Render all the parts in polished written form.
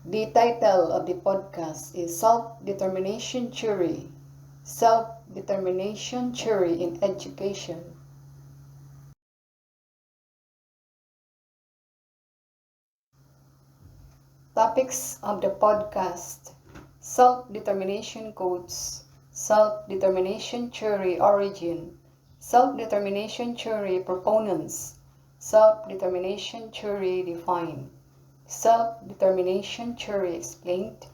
The title of the podcast is Self-Determination Theory. Self-Determination Theory in Education. Topics of the podcast: Self-Determination Codes, Self-Determination Theory Origin, Self-Determination Theory Proponents, Self-Determination Theory Defined, Self-Determination Theory Explained,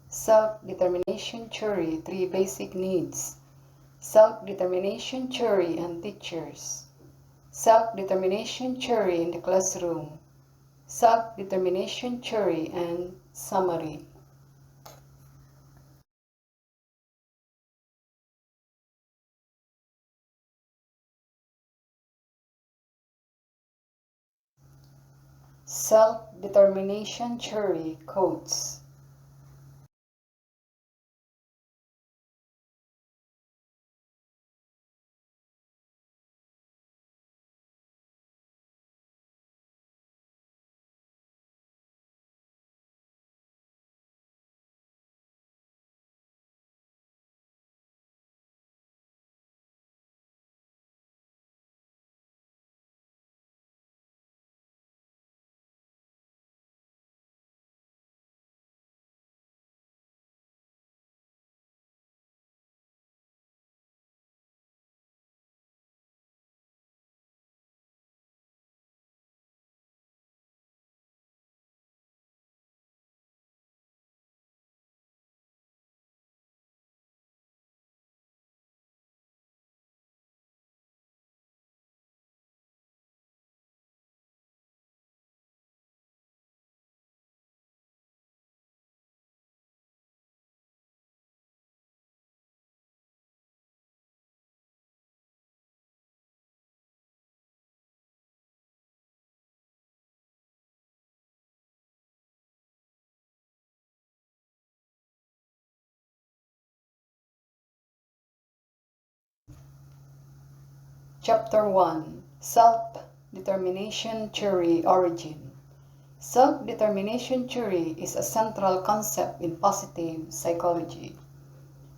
Self-Determination Theory 3 Basic Needs, Self-Determination Theory and Teachers, Self-Determination Theory in the Classroom, Self-Determination Theory and Summary. Self-Determination Theory Codes. Chapter 1: Self-Determination Theory Origin. Self-determination theory is a central concept in positive psychology.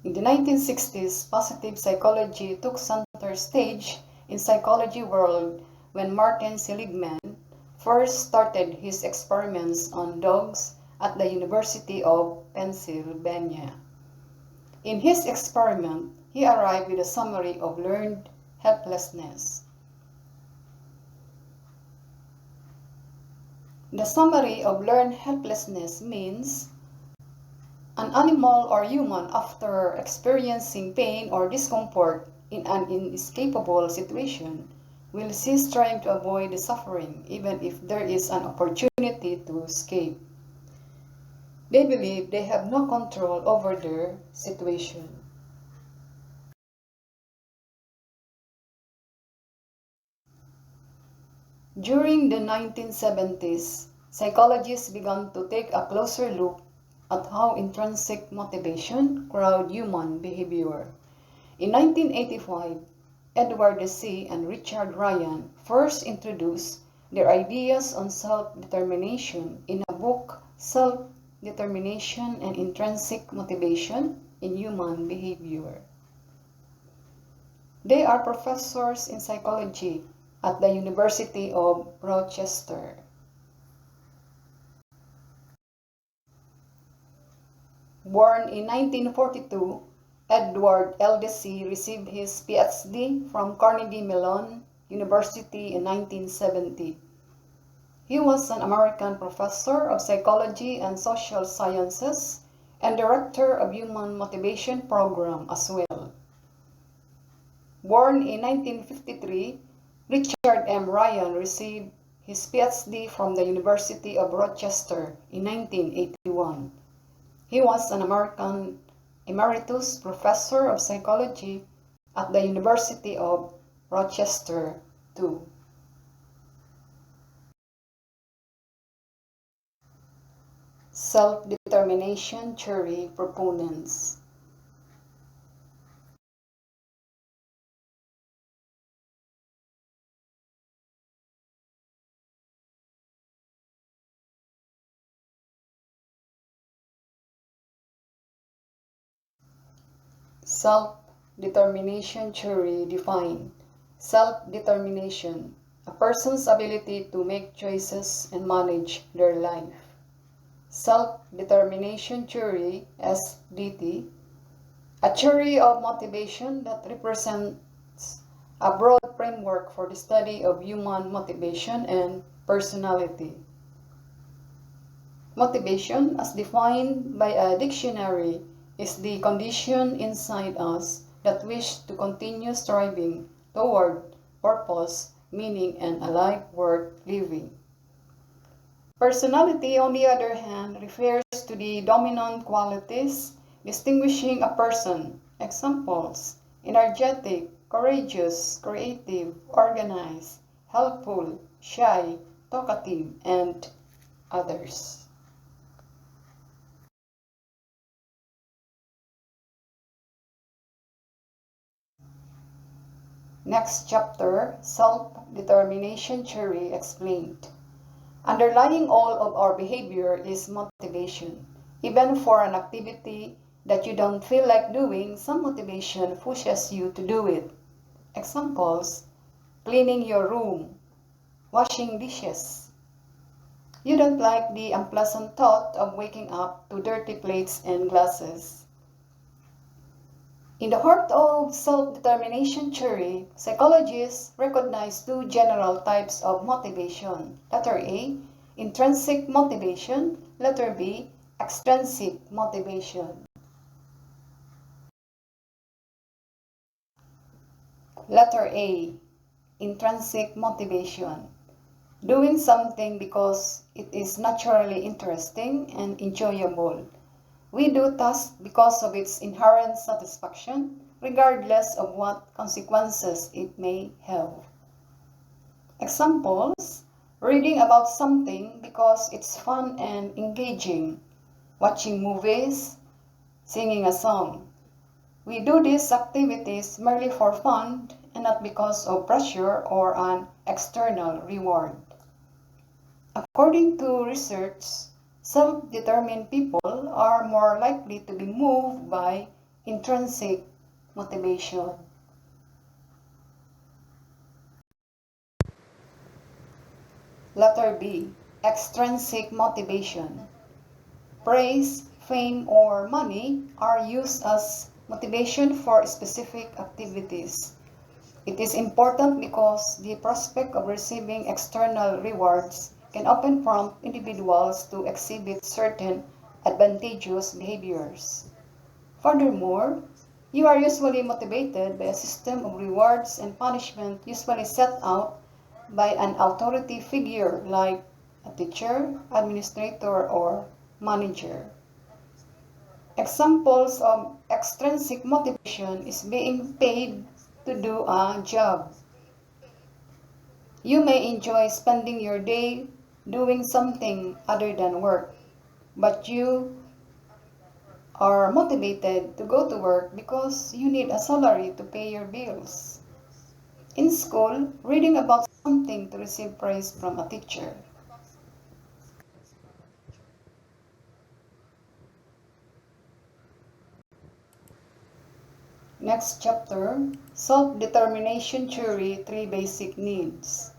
In the 1960s, positive psychology took center stage in psychology world when Martin Seligman first started his experiments on dogs at the University of Pennsylvania. In his experiment, he arrived with a summary of learned helplessness. The summary of learned helplessness means an animal or human, after experiencing pain or discomfort in an inescapable situation, will cease trying to avoid the suffering even if there is an opportunity to escape. They believe they have no control over their situation. During the 1970s, psychologists began to take a closer look at how intrinsic motivation crowd human behavior. In 1985, Ed.D. and Richard Ryan first introduced their ideas on self-determination in a book, Self-Determination and Intrinsic Motivation in Human Behavior. They are professors in psychology at the University of Rochester. Born in 1942, Ed.D. received his Ph.D. from Carnegie Mellon University in 1970. He was an American professor of psychology and social sciences and director of Human Motivation Program as well. Born in 1953, Richard M. Ryan received his Ph.D. from the University of Rochester in 1981. He was an American emeritus professor of psychology at the University of Rochester, too. Self-determination theory proponents. Self-determination theory defined. Self-determination, a person's ability to make choices and manage their life. Self-determination theory, SDT, a theory of motivation that represents a broad framework for the study of human motivation and personality. Motivation, as defined by a dictionary, is the condition inside us that wish to continue striving toward purpose, meaning, and a life worth living. Personality, on the other hand, refers to the dominant qualities distinguishing a person. Examples: energetic, courageous, creative, organized, helpful, shy, talkative, and others. Next chapter, Self-Determination Theory Explained. Underlying all of our behavior is motivation. Even for an activity that you don't feel like doing, some motivation pushes you to do it. Examples: cleaning your room, washing dishes. You don't like the unpleasant thought of waking up to dirty plates and glasses. In the heart of self-determination theory, psychologists recognize two general types of motivation. Letter A, intrinsic motivation. Letter B, extrinsic motivation. Letter A, intrinsic motivation. Doing something because it is naturally interesting and enjoyable. We do tasks because of its inherent satisfaction, regardless of what consequences it may have. Examples: reading about something because it's fun and engaging, watching movies, singing a song. We do these activities merely for fun and not because of pressure or an external reward. According to research, self-determined people are more likely to be moved by intrinsic motivation. Letter B, extrinsic motivation. Praise, fame, or money are used as motivation for specific activities. It is important because the prospect of receiving external rewards can often prompt individuals to exhibit certain advantageous behaviors. Furthermore, you are usually motivated by a system of rewards and punishment usually set out by an authority figure like a teacher, administrator, or manager. Examples of extrinsic motivation is being paid to do a job. You may enjoy spending your day doing something other than work, but you are motivated to go to work because you need a salary to pay your bills. In school, reading about something to receive praise from a teacher. Next chapter, Self-Determination Theory, 3 Basic Needs.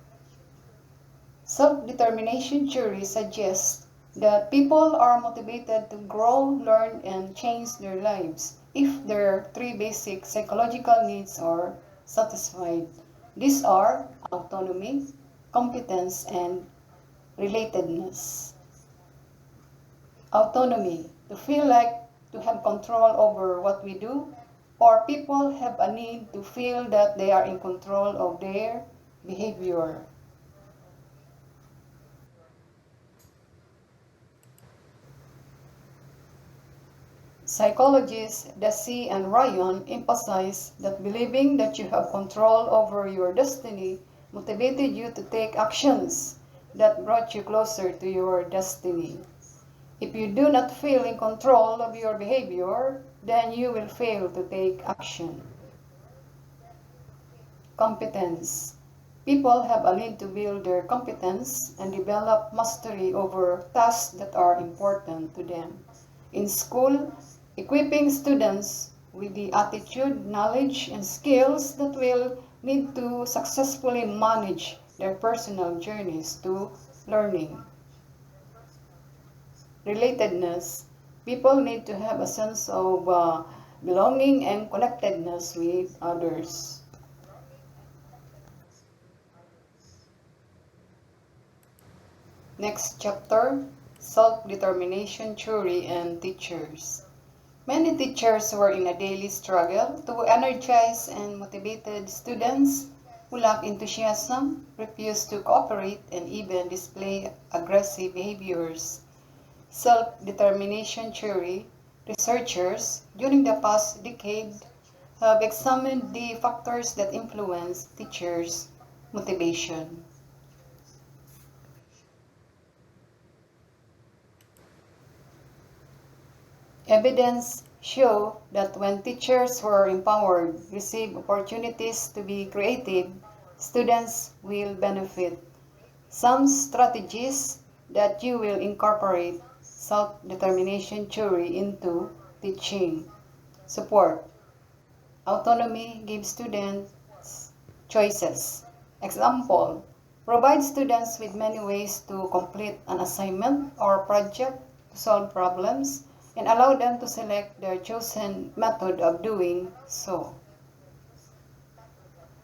Self-determination theory suggests that people are motivated to grow, learn, and change their lives if their 3 basic psychological needs are satisfied. These are autonomy, competence, and relatedness. Autonomy, to feel like to have control over what we do, or people have a need to feel that they are in control of their behavior. Psychologists Jessie and Ryan emphasize that believing that you have control over your destiny motivated you to take actions that brought you closer to your destiny. If you do not feel in control of your behavior, then you will fail to take action. Competence. People have a need to build their competence and develop mastery over tasks that are important to them. In school, equipping students with the attitude, knowledge, and skills that will need to successfully manage their personal journeys to learning. Relatedness. People need to have a sense of belonging and connectedness with others. Next chapter, self-determination theory and teachers. Many teachers were in a daily struggle to energize and motivated students who lack enthusiasm, refuse to cooperate, and even display aggressive behaviors. Self-determination theory researchers during the past decade have examined the factors that influence teachers' motivation. Evidence show that when teachers were empowered, receive opportunities to be creative, students will benefit. Some strategies that you will incorporate self-determination theory into teaching. Support. Autonomy gives students choices. Example, provide students with many ways to complete an assignment or project to solve problems and allow them to select their chosen method of doing so.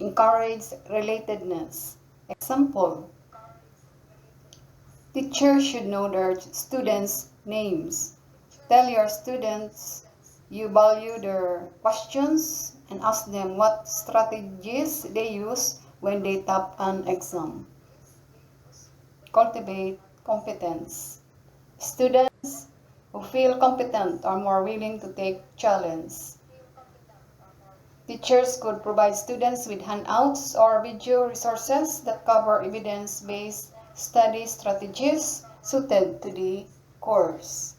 Encourage relatedness. Example, teachers should know their students' names. Tell your students you value their questions and ask them what strategies they use when they top an exam. Cultivate competence. Students who feel competent are more willing to take challenges. Teachers could provide students with handouts or video resources that cover evidence-based study strategies suited to the course.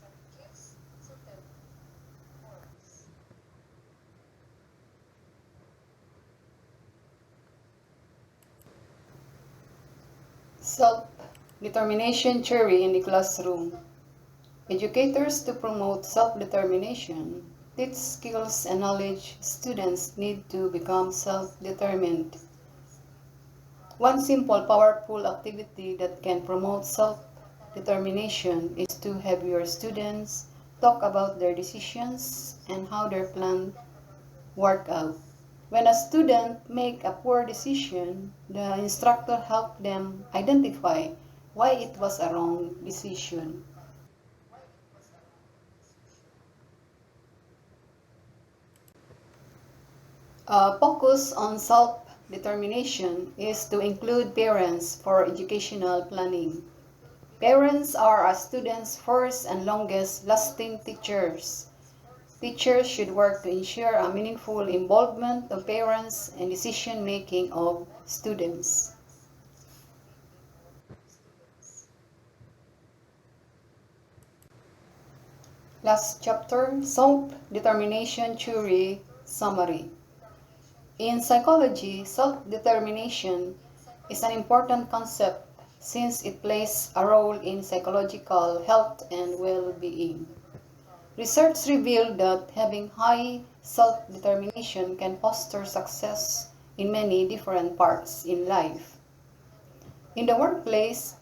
Self-determination theory in the classroom. Educators to promote self-determination teach skills and knowledge students need to become self-determined. One simple, powerful activity that can promote self-determination is to have your students talk about their decisions and how their plan work out. When a student make a poor decision, the instructor help them identify why it was a wrong decision. Focus on self-determination is to include parents for educational planning. Parents are a student's first and longest lasting teachers. Teachers should work to ensure a meaningful involvement of parents in decision-making of students. Last chapter, self-determination theory summary. In psychology, self-determination is an important concept since it plays a role in psychological health and well-being. Research revealed that having high self-determination can foster success in many different parts in life. In the workplace,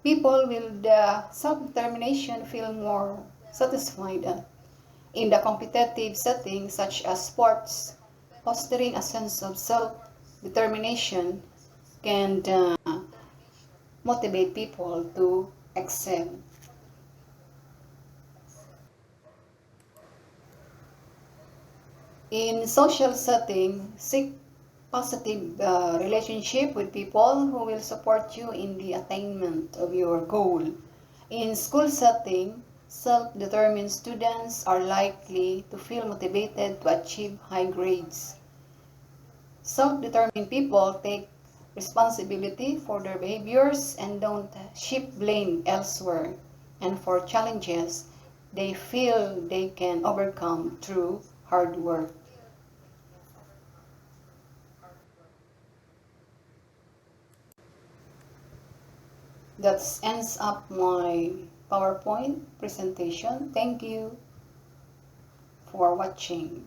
people with self-determination feel more satisfied. In the competitive setting such as sports, fostering a sense of self-determination can motivate people to excel. In social setting, seek positive relationship with people who will support you in the attainment of your goal. In school setting, self-determined students are likely to feel motivated to achieve high grades. Self-determined people take responsibility for their behaviors and don't shift blame elsewhere. And for challenges, they feel they can overcome through hard work. That ends up my PowerPoint presentation. Thank you for watching.